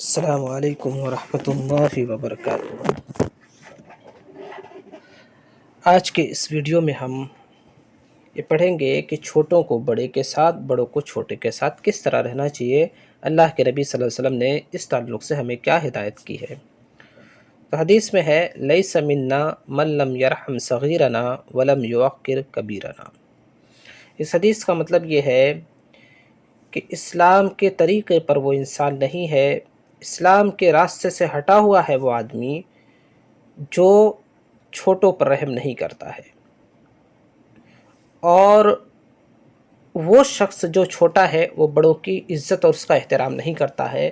السلام علیکم ورحمۃ اللہ وبرکاتہ۔ آج کے اس ویڈیو میں ہم یہ پڑھیں گے کہ چھوٹوں کو بڑے کے ساتھ، بڑوں کو چھوٹے کے ساتھ کس طرح رہنا چاہیے۔ اللہ کے نبی صلی اللہ علیہ وسلم نے اس تعلق سے ہمیں کیا ہدایت کی ہے۔ تو حدیث میں ہے لیس منا من لم یرحم صغیرنا ولم یوقر کبیرنا۔ اس حدیث کا مطلب یہ ہے کہ اسلام کے طریقے پر وہ انسان نہیں ہے، اسلام کے راستے سے ہٹا ہوا ہے وہ آدمی جو چھوٹوں پر رحم نہیں کرتا ہے، اور وہ شخص جو چھوٹا ہے وہ بڑوں کی عزت اور اس کا احترام نہیں کرتا ہے۔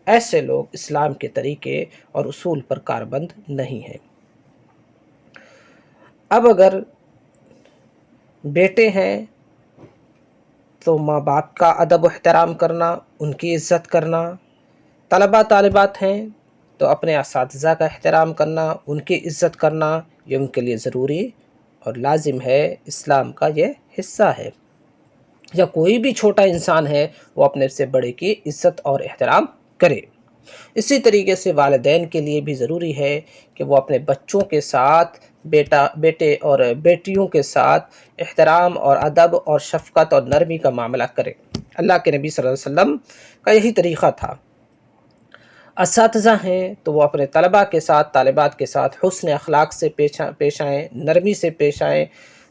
ایسے لوگ اسلام کے طریقے اور اصول پر کاربند نہیں ہیں۔ اب اگر بیٹے ہیں تو ماں باپ کا ادب و احترام کرنا، ان کی عزت کرنا، طلبہ طالبات ہیں تو اپنے اساتذہ کا احترام کرنا، ان کی عزت کرنا، یہ ان کے لیے ضروری اور لازم ہے، اسلام کا یہ حصہ ہے۔ یا کوئی بھی چھوٹا انسان ہے وہ اپنے سے بڑے کی عزت اور احترام کرے۔ اسی طریقے سے والدین کے لیے بھی ضروری ہے کہ وہ اپنے بچوں کے ساتھ، بیٹے اور بیٹیوں کے ساتھ احترام اور ادب اور شفقت اور نرمی کا معاملہ کریں۔ اللہ کے نبی صلی اللہ علیہ وسلم کا یہی طریقہ تھا۔ اساتذہ ہیں تو وہ اپنے طلباء کے ساتھ، طالبات کے ساتھ حسن اخلاق سے پیش آئیں، نرمی سے پیش آئیں،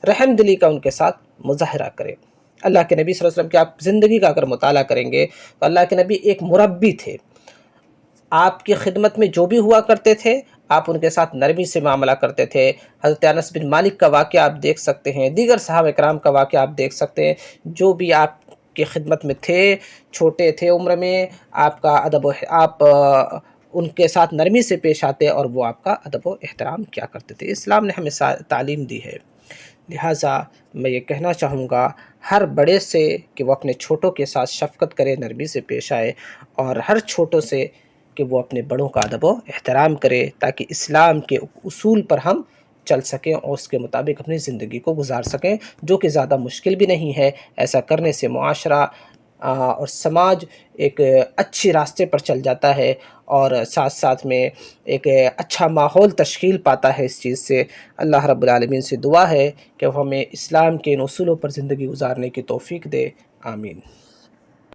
رحم دلی کا ان کے ساتھ مظاہرہ کریں۔ اللہ کے نبی صلی اللہ علیہ وسلم کی آپ زندگی کا اگر مطالعہ کریں گے تو اللہ کے نبی ایک مربی تھے۔ آپ کی خدمت میں جو بھی ہوا کرتے تھے آپ ان کے ساتھ نرمی سے معاملہ کرتے تھے۔ حضرت انس بن مالک کا واقعہ آپ دیکھ سکتے ہیں، دیگر صحابہ کرام کا واقعہ آپ دیکھ سکتے ہیں، جو بھی آپ کی خدمت میں تھے، چھوٹے تھے عمر میں، آپ کا ادب آپ ان کے ساتھ نرمی سے پیش آتے اور وہ آپ کا ادب و احترام کیا کرتے تھے۔ اسلام نے ہمیں تعلیم دی ہے، لہٰذا میں یہ کہنا چاہوں گا ہر بڑے سے کہ وہ اپنے چھوٹوں کے ساتھ شفقت کرے، نرمی سے پیش آئے، اور ہر چھوٹوں سے کہ وہ اپنے بڑوں کا ادب و احترام کرے، تاکہ اسلام کے اصول پر ہم چل سکیں اور اس کے مطابق اپنی زندگی کو گزار سکیں، جو کہ زیادہ مشکل بھی نہیں ہے۔ ایسا کرنے سے معاشرہ اور سماج ایک اچھی راستے پر چل جاتا ہے، اور ساتھ ساتھ میں ایک اچھا ماحول تشکیل پاتا ہے اس چیز سے۔ اللہ رب العالمین سے دعا ہے کہ وہ ہمیں اسلام کے ان اصولوں پر زندگی گزارنے کی توفیق دے، آمین۔